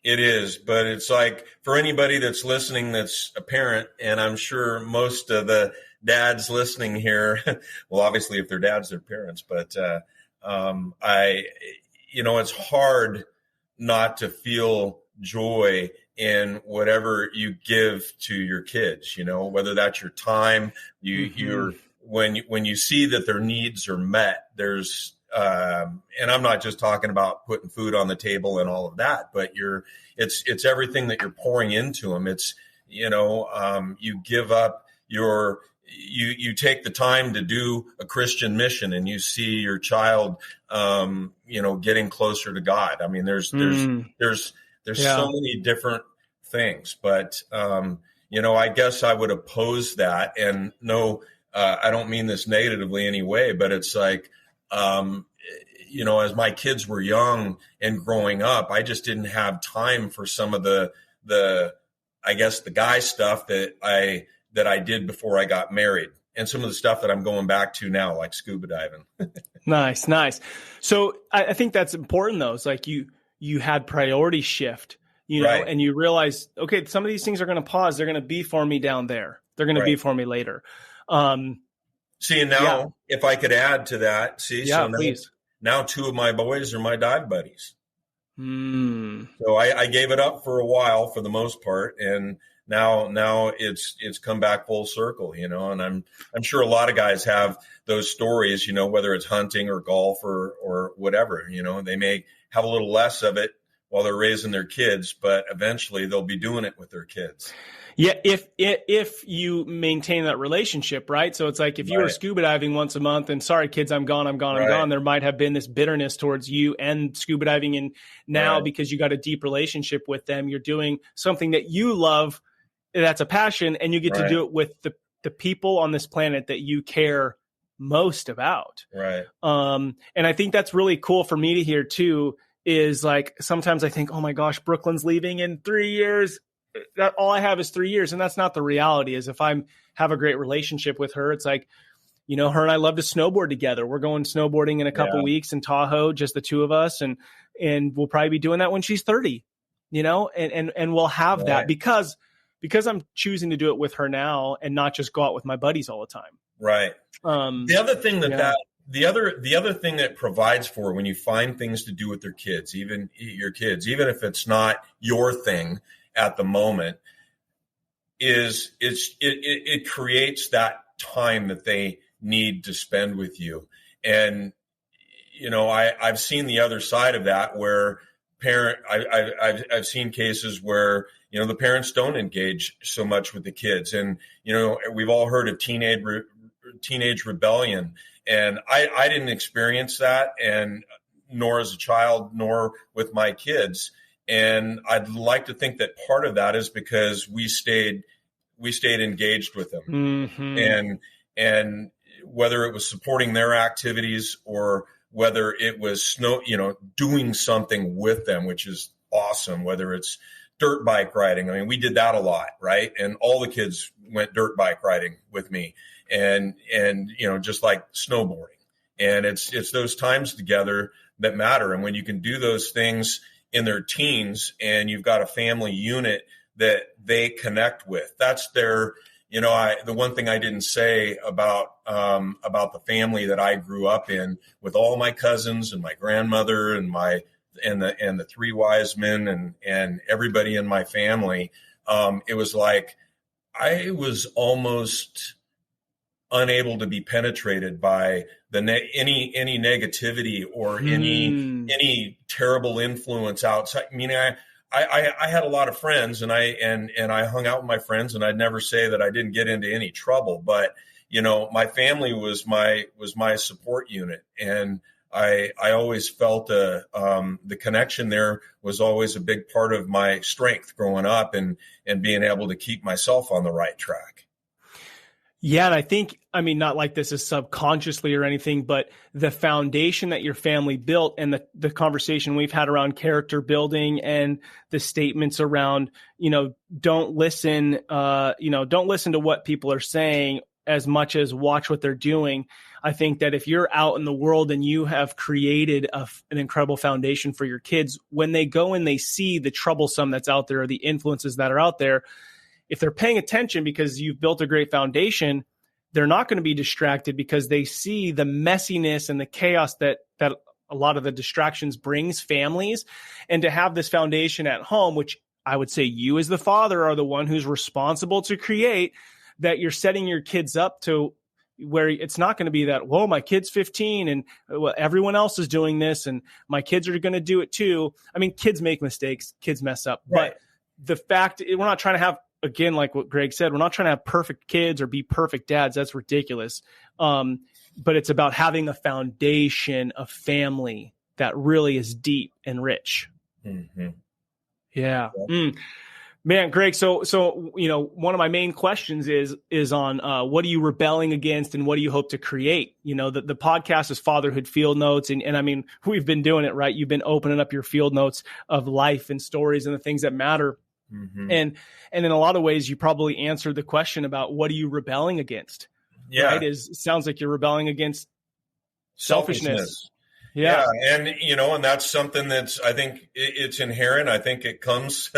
It is, but it's like for anybody that's listening, that's a parent, and I'm sure most of the dads listening here, well, obviously if they're dads, they're parents, but it's hard not to feel joy in whatever you give to your kids, whether that's your time, when you see that their needs are met, there's, and I'm not just talking about putting food on the table and all of that, but it's everything that you're pouring into them. It's, you give up you take the time to do a Christian mission, and you see your child, getting closer to God. I mean, there's so many different things, but, I guess I would oppose that. And no, I don't mean this negatively in any way, but it's like, as my kids were young and growing up, I just didn't have time for some of the I guess the guy stuff that I did before I got married, and some of the stuff that I'm going back to now, like scuba diving. Nice. So I think that's important though. It's like you had priority shift. you know, and you realize, okay, some of these things are going to pause. They're going to be for me down there. They're going to be for me later. See, and now if I could add to that, please. Now 2 of my boys are my dive buddies. So I gave it up for a while for the most part. And now it's come back full circle, you know, and I'm sure a lot of guys have those stories, you know, whether it's hunting or golf or whatever, you know, they may have a little less of it while they're raising their kids, but eventually they'll be doing it with their kids. Yeah, if you maintain that relationship, right? So it's like if you were scuba diving once a month and sorry, kids, I'm gone, there might have been this bitterness towards you and scuba diving. And now because you got a deep relationship with them, you're doing something that you love, that's a passion, and you get to do it with the people on this planet that you care most about. Right. And I think that's really cool for me to hear too, is like, sometimes I think, oh my gosh, Brooklyn's leaving in 3 years. That all I have is 3 years. And that's not the reality. Is if I have a great relationship with her, it's like, you know, her and I love to snowboard together. We're going snowboarding in a couple weeks in Tahoe, just the 2 of us. And we'll probably be doing that when she's 30, you know, and we'll have that because I'm choosing to do it with her now and not just go out with my buddies all the time. Right. The other thing the other thing that provides for when you find things to do with your kids, even if it's not your thing at the moment, is it creates that time that they need to spend with you. And, you know, I've seen the other side of that where I've seen cases where, you know, the parents don't engage so much with the kids. And, you know, we've all heard of teenage rebellion. And I didn't experience that, and nor as a child, nor with my kids. And I'd like to think that part of that is because we stayed engaged with them. Mm-hmm. And whether it was supporting their activities or whether it was doing something with them, which is awesome, whether it's dirt bike riding. I mean, we did that a lot, right? And all the kids went dirt bike riding with me and you know, just like snowboarding. And it's those times together that matter. And when you can do those things in their teens and you've got a family unit that they connect with, that's their, you know, the one thing I didn't say about the family that I grew up in with all my cousins and my grandmother and the 3 wise men and everybody in my family, it was like I was almost unable to be penetrated by any negativity or any terrible influence outside. I mean, I had a lot of friends and I hung out with my friends, and I'd never say that I didn't get into any trouble, but you know, my family was my support unit. And I always felt the connection there was always a big part of my strength growing up and being able to keep myself on the right track. Yeah. And I think, I mean, not like this is subconsciously or anything, but the foundation that your family built and the conversation we've had around character building and the statements around, you know, don't listen to what people are saying as much as watch what they're doing. I think that if you're out in the world and you have created an incredible foundation for your kids, when they go and they see the troublesome that's out there or the influences that are out there, if they're paying attention because you've built a great foundation, they're not going to be distracted because they see the messiness and the chaos that a lot of the distractions brings families. And to have this foundation at home, which I would say you as the father are the one who's responsible to create, that you're setting your kids up to where it's not going to be that, whoa, my kid's 15 and well, everyone else is doing this and my kids are going to do it too. I mean, kids make mistakes, kids mess up, right. But the fact we're not trying to have, again, like what Gregg said, we're not trying to have perfect kids or be perfect dads. That's ridiculous. But it's about having a foundation of family that really is deep and rich. Mm-hmm. Yeah. Man, Gregg. So, you know, one of my main questions is on what are you rebelling against and what do you hope to create? You know, the podcast is Fatherhood Field Notes. And I mean, we've been doing it, right? You've been opening up your field notes of life and stories and the things that matter. Mm-hmm. And in a lot of ways, you probably answered the question about what are you rebelling against? Yeah. Right? It sounds like you're rebelling against selfishness. Yeah. And, and that's something that's, I think it's inherent. I think it comes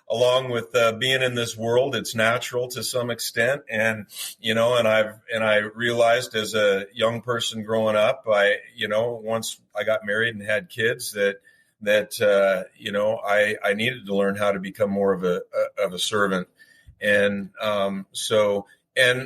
along with being in this world. It's natural to some extent. And, and I realized as a young person growing up, once I got married and had kids I needed to learn how to become more of a servant. And, and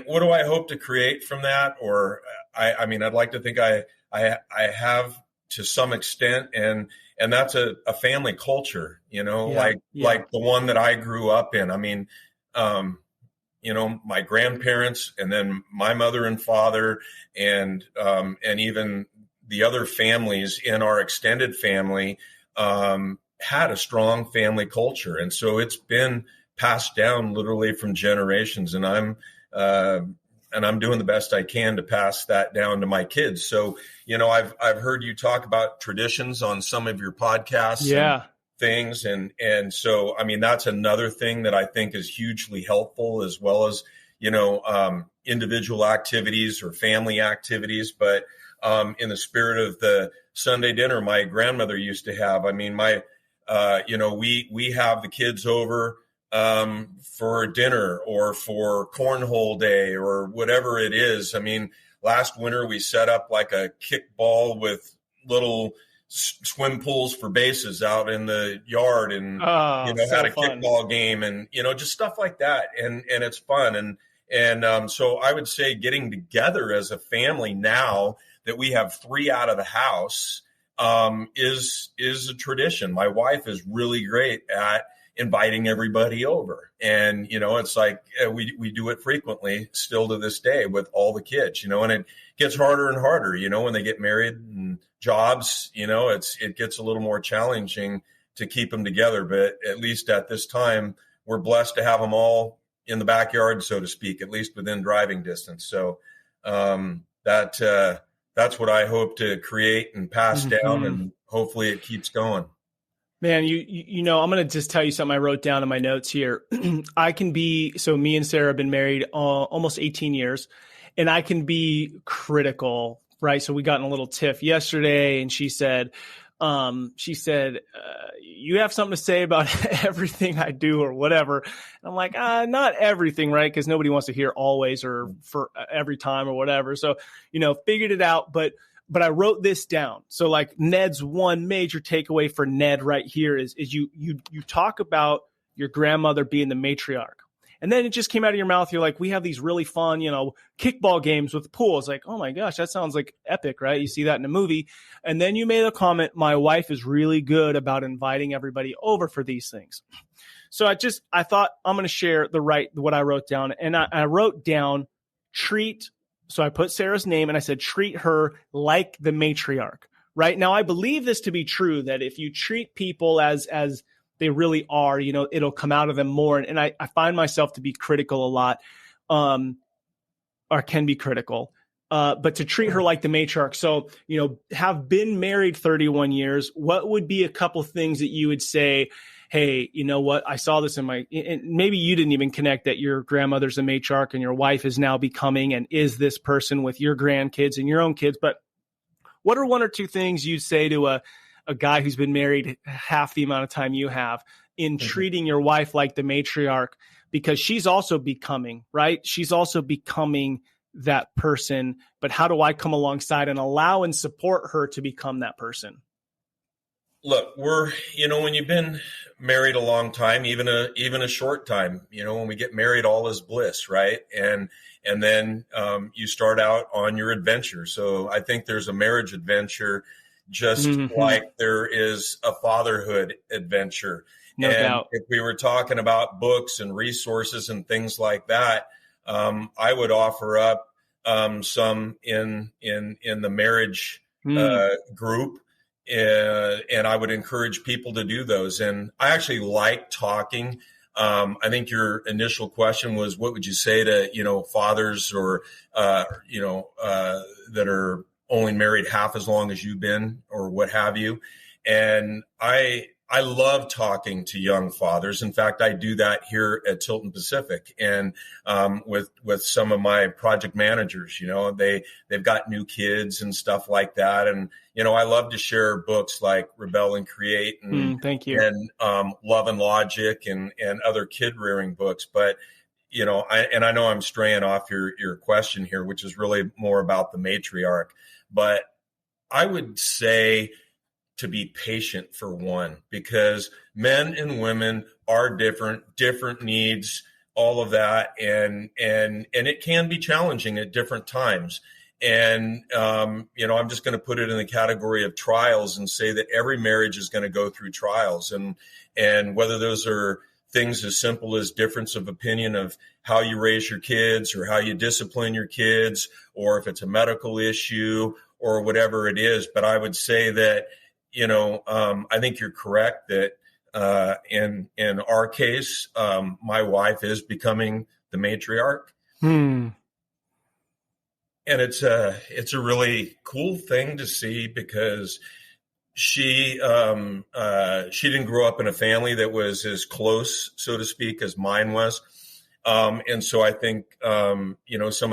what do I hope to create from that? Or I'd like to think I have to some extent, and that's a family culture, like the one that I grew up in. My grandparents, and then my mother and father, and even the other families in our extended family had a strong family culture, and so it's been passed down literally from generations. And I'm doing the best I can to pass that down to my kids. So, I've heard you talk about traditions on some of your podcasts and things. And so, that's another thing that I think is hugely helpful, as well as, individual activities or family activities. But in the spirit of the Sunday dinner my grandmother used to have, we have the kids over for dinner or for cornhole day or whatever it is. Last winter we set up like a kickball with little swim pools for bases out in the yard, and had a kickball game, and just stuff like that, and it's fun. And so I would say getting together as a family now that we have 3 out of the house is a tradition. My wife is really great at inviting everybody over. And, it's like we do it frequently still to this day with all the kids, and it gets harder and harder, when they get married and jobs, it gets a little more challenging to keep them together. But at least at this time, we're blessed to have them all in the backyard, so to speak, at least within driving distance. So that's what I hope to create and pass down, and hopefully it keeps going. Man, I'm going to just tell you something I wrote down in my notes here. Me and Sarah have been married almost 18 years, and I can be critical, right? So we got in a little tiff yesterday, and she said, you have something to say about everything I do or whatever. And I'm like, not everything, right? Because nobody wants to hear always or for every time or whatever. So, figured it out, but I wrote this down. So like Ned's one major takeaway for Ned right here is you talk about your grandmother being the matriarch. And then it just came out of your mouth. You're like, we have these really fun, kickball games with pools. Like, oh my gosh, that sounds like epic, right? You see that in a movie. And then you made a comment, my wife is really good about inviting everybody over for these things. So I thought I'm going to share what I wrote down. And I wrote down so I put Sarah's name and I said, treat her like the matriarch, right? Now, I believe this to be true, that if you treat people as they really are, it'll come out of them more. And I find myself to be critical a lot, or can be critical, but to treat her like the matriarch. So, have been married 31 years. What would be a couple things that you would say, hey, you know what? I saw this and maybe you didn't even connect that your grandmother's a matriarch and your wife is now becoming and is this person with your grandkids and your own kids. But what are 1 or 2 things you'd say to a guy who's been married half the amount of time you have in treating your wife like the matriarch? Because she's also becoming, right? She's also becoming that person. But how do I come alongside and allow and support her to become that person? Look, when you've been married a long time, even a short time, when we get married, all is bliss, right? And then you start out on your adventure. So I think there's a marriage adventure, just like there is a fatherhood adventure. No doubt. If we were talking about books and resources and things like that, I would offer up some in the marriage group. And I would encourage people to do those. And I actually like talking. I think your initial question was, what would you say to, fathers or, that are only married half as long as you've been or what have you? And I I love talking to young fathers. In fact, I do that here at Tilton Pacific, and with some of my project managers. They've got new kids and stuff like that, and I love to share books like Rebel and Create and Thank you. and Love and Logic and other kid rearing books. But I know I'm straying off your question here, which is really more about the matriarch. But I would say to be patient for one, because men and women are different needs, all of that. And it can be challenging at different times. And, I'm just going to put it in the category of trials and say that every marriage is going to go through trials, and whether those are things as simple as difference of opinion of how you raise your kids or how you discipline your kids, or if it's a medical issue or whatever it is. But I would say that, I think you're correct that in our case, my wife is becoming the matriarch. And it's a really cool thing to see, because she didn't grow up in a family that was as close, so to speak, as mine was. And so I think, some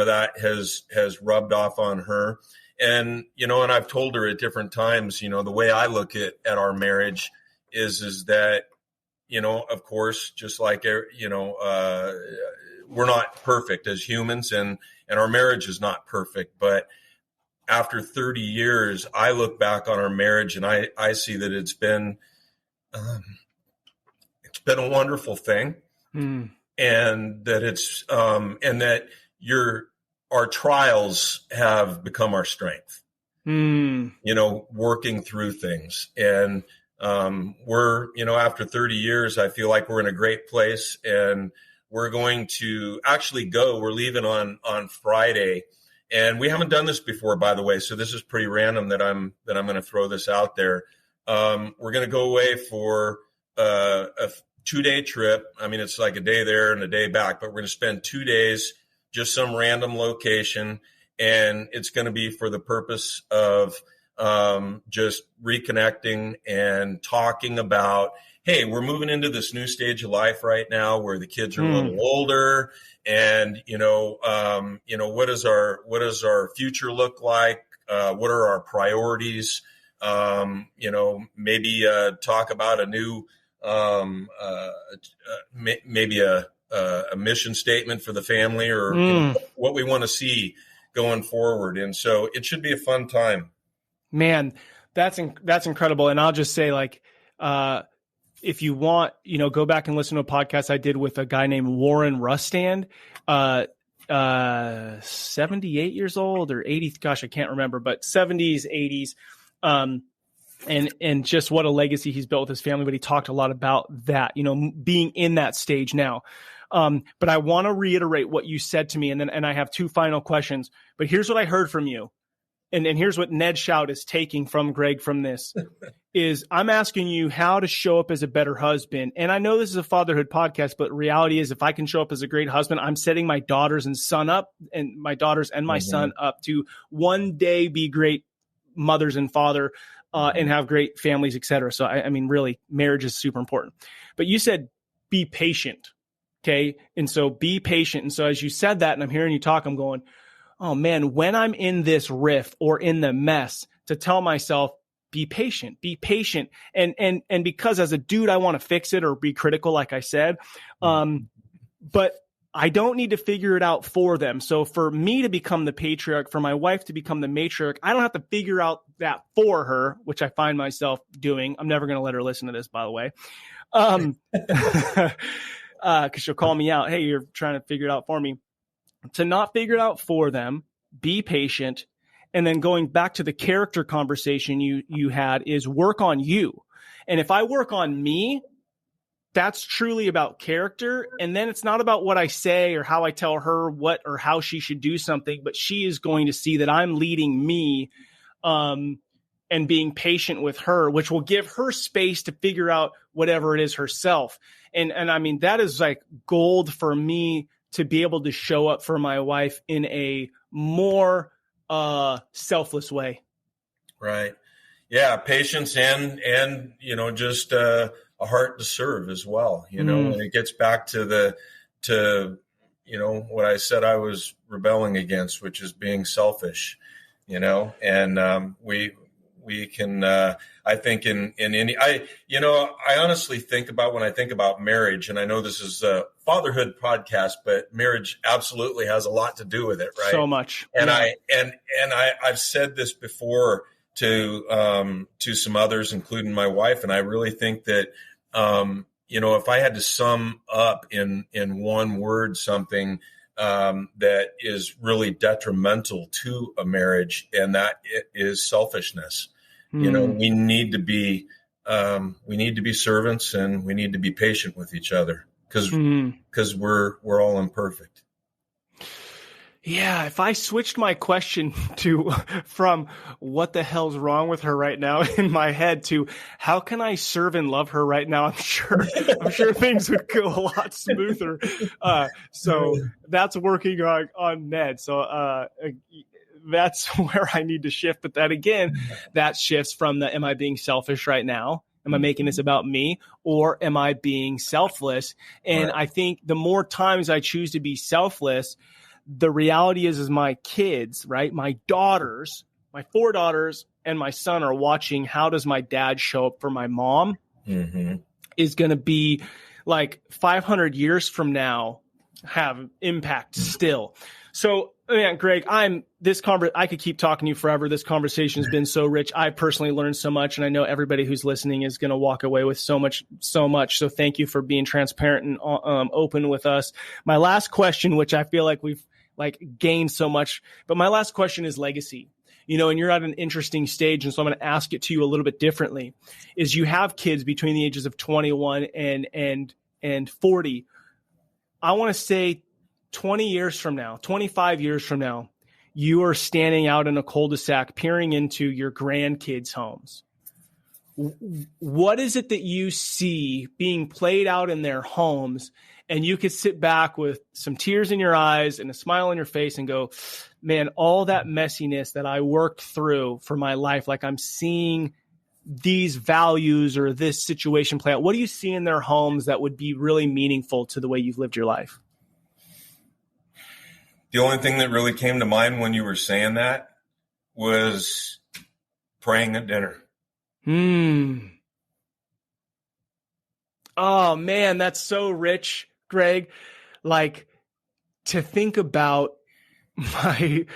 of that has rubbed off on her. And, and I've told her at different times, the way I look at our marriage is that, of course, just like, we're not perfect as humans, and our marriage is not perfect. But after 30 years, I look back on our marriage and I see that it's been a wonderful thing. And that our trials have become our strength, working through things. And we're, after 30 years, I feel like we're in a great place, and we're going to actually we're leaving on Friday. And we haven't done this before, by the way, so this is pretty random that I'm going to throw this out there. We're going to go away for a 2-day trip. I mean, it's like a day there and a day back, but we're going to spend 2 days, just some random location. And it's going to be for the purpose of just reconnecting and talking about, hey, we're moving into this new stage of life right now where the kids are a little older, and what does our future look like? What are our priorities? Maybe talk about a new maybe a mission statement for the family, or what we want to see going forward. And so it should be a fun time. Man, that's incredible. And I'll just say, like, if you want, go back and listen to a podcast I did with a guy named Warren Rustand, 78 years old or 80, gosh, I can't remember, but 70s, 80s. And just what a legacy he's built with his family. But he talked a lot about that, being in that stage now. But I want to reiterate what you said to me, and I have 2 final questions. But here's what I heard from you. And here's what Ned Shout is taking from Gregg from this is I'm asking you how to show up as a better husband. And I know this is a fatherhood podcast, but reality is, if I can show up as a great husband, I'm setting my daughters and son up, and my daughters and my son up to one day be great mothers and father, and have great families, etc. So I mean, really, marriage is super important. But you said, be patient. Okay. And so be patient. And so as you said that, and I'm hearing you talk, I'm going, oh man, when I'm in this riff or in the mess, to tell myself, be patient. And because as a dude, I want to fix it or be critical, like I said. But I don't need to figure it out for them. So for me to become the patriarch, for my wife to become the matriarch, I don't have to figure out that for her, which I find myself doing. I'm never going to let her listen to this, by the way. Cause she'll call me out. Hey, you're trying to figure it out for me. To not figure it out for them, be patient. And then going back to the character conversation you had, is work on you. And if I work on me, that's truly about character. And then it's not about what I say or how I tell her what or how she should do something, but she is going to see that I'm leading me, and being patient with her, which will give her space to figure out whatever it is herself. And I mean, that is like gold for me, to be able to show up for my wife in a more selfless way. Right. Yeah, patience and just a heart to serve as well. And it gets back to what I said I was rebelling against, which is being selfish. And we can. I think in any. I honestly think about when I think about marriage, and I know this is a fatherhood podcast, but marriage absolutely has a lot to do with it, right? So much. And I've said this before to some others, including my wife, and I really think that if I had to sum up in one word something that is really detrimental to a marriage, and that is selfishness. We need to be servants, and we need to be patient with each other because we're all imperfect. Yeah, if I switched my question from what the hell's wrong with her right now in my head to how can I serve and love her right now, I'm sure things would go a lot smoother. So that's working on Ned. So that's where I need to shift. But that again, that shifts from am I being selfish right now? Am I making this about me, or am I being selfless? And I think the more times I choose to be selfless, the reality is my kids, right? My daughters, my 4 daughters and my son are watching. How does my dad show up for my mom? Is going to be like 500 years from now have impact still. So, man, Gregg, I could keep talking to you forever. This conversation has been so rich. I personally learned so much, and I know everybody who's listening is going to walk away with so much. So thank you for being transparent and open with us. My last question, which I feel like we've gained so much, but my last question is legacy. And you're at an interesting stage, and so I'm going to ask it to you a little bit differently. Is you have kids between the ages of 21 and 40. I want to say 20 years from now, 25 years from now, you are standing out in a cul-de-sac peering into your grandkids' homes. What is it that you see being played out in their homes? And you could sit back with some tears in your eyes and a smile on your face and go, man, all that messiness that I worked through for my life, like I'm seeing these values or this situation play out. What do you see in their homes that would be really meaningful to the way you've lived your life? The only thing that really came to mind when you were saying that was praying at dinner. Oh, man, that's so rich, Gregg. Like, to think about my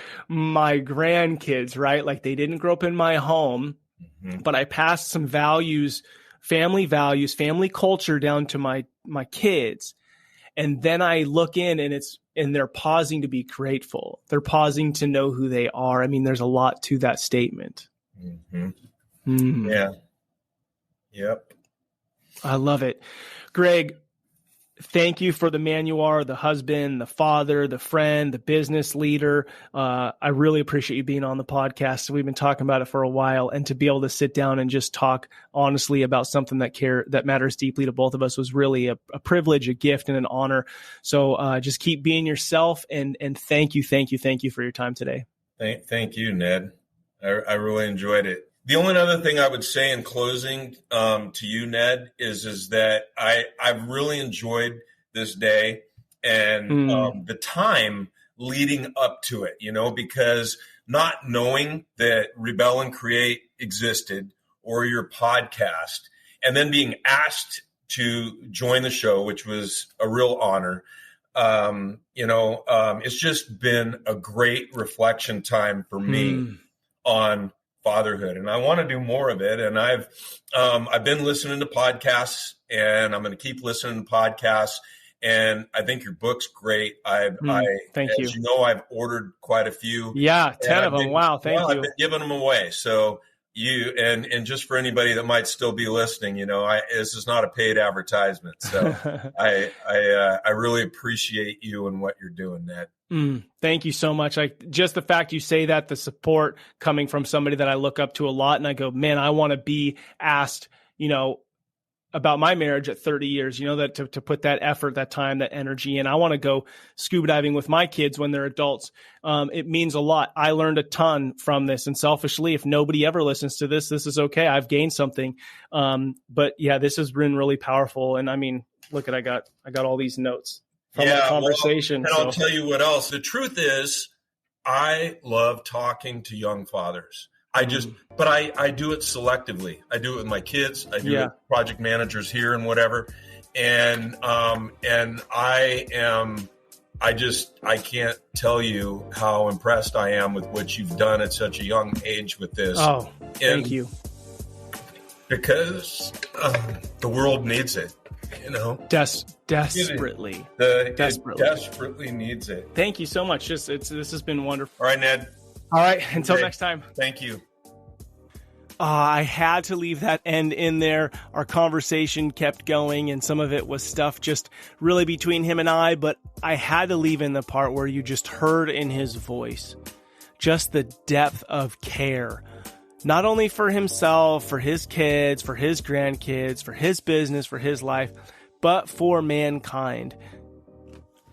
grandkids, right? Like, they didn't grow up in my home, but I passed some values, family culture down to my kids. And then I look in and they're pausing to be grateful. They're pausing to know who they are. I mean, there's a lot to that statement. Yeah. Yep. I love it. Gregg, thank you for the man you are, the husband, the father, the friend, the business leader. I really appreciate you being on the podcast. We've been talking about it for a while, and to be able to sit down and just talk honestly about something that matters deeply to both of us was really a privilege, a gift, and an honor. So just keep being yourself, and thank you for your time today. Thank you, Ned. I really enjoyed it. The only other thing I would say in closing to you, Ned, is that I've really enjoyed this day and the time leading up to it, because not knowing that Rebel and Create existed or your podcast, and then being asked to join the show, which was a real honor. It's just been a great reflection time for me on fatherhood, and I want to do more of it. And I've been listening to podcasts, and I'm going to keep listening to podcasts. And I think your book's great. Thank you. As you know, I've ordered quite a few. Yeah, 10 of them. Wow, thank you. I've been giving them away. So you and just for anybody that might still be listening, this is not a paid advertisement. So I really appreciate you and what you're doing, Ned. Thank you so much. Just the fact you say that, the support coming from somebody that I look up to a lot, and I go, man, I want to be asked, about my marriage at 30 years, that to put that effort, that time, that energy in. I want to go scuba diving with my kids when they're adults. It means a lot. I learned a ton from this, and selfishly, if nobody ever listens to this is okay. I've gained something. But yeah, this has been really powerful. And I mean, look I got all these notes from our conversation. Well, and I'll tell you what else. The truth is, I love talking to young fathers. But I do it selectively. I do it with my kids. I do it with project managers here and whatever. And I can't tell you how impressed I am with what you've done at such a young age with this. Oh, thank you. Because the world needs it, desperately. It desperately needs it. Thank you so much. This has been wonderful. All right, Ned. All right. Until next time. Thank you. I had to leave that end in there. Our conversation kept going, and some of it was stuff just really between him and I, but I had to leave in the part where you just heard in his voice just the depth of care, not only for himself, for his kids, for his grandkids, for his business, for his life, but for mankind.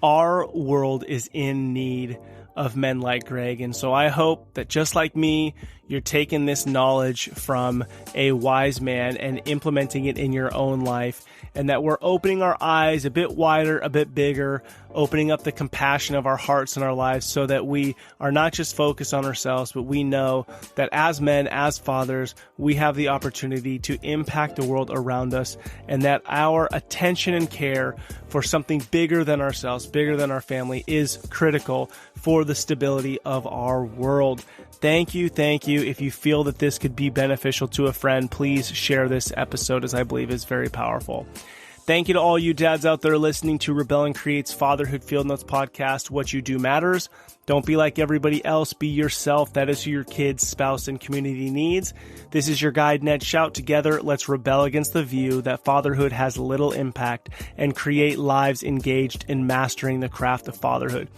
Our world is in need of men like Gregg. And so I hope that just like me, you're taking this knowledge from a wise man and implementing it in your own life, and that we're opening our eyes a bit wider, a bit bigger, opening up the compassion of our hearts and our lives so that we are not just focused on ourselves, but we know that as men, as fathers, we have the opportunity to impact the world around us, and that our attention and care for something bigger than ourselves, bigger than our family, is critical for the stability of our world. Thank you. If you feel that this could be beneficial to a friend, please share this episode, as I believe is very powerful. Thank you to all you dads out there listening to Rebel and Create's Fatherhood Field Notes podcast. What you do matters. Don't be like everybody else. Be yourself. That is who your kids, spouse, and community needs. This is your guide, Ned. Shout together. Let's rebel against the view that fatherhood has little impact and create lives engaged in mastering the craft of fatherhood.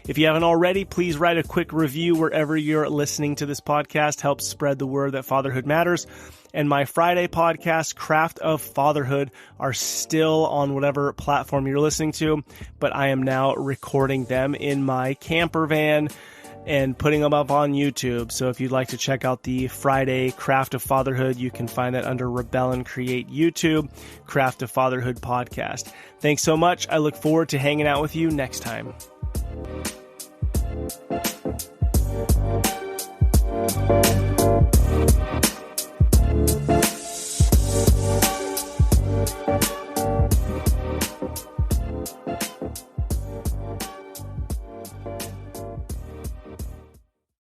If you haven't already, please write a quick review wherever you're listening to this podcast. Help spread the word that fatherhood matters. And my Friday podcast, Craft of Fatherhood, are still on whatever platform you're listening to, but I am now recording them in my camper van and putting them up on YouTube. So if you'd like to check out the Friday Craft of Fatherhood, you can find that under Rebel and Create YouTube, Craft of Fatherhood podcast. Thanks so much. I look forward to hanging out with you next time.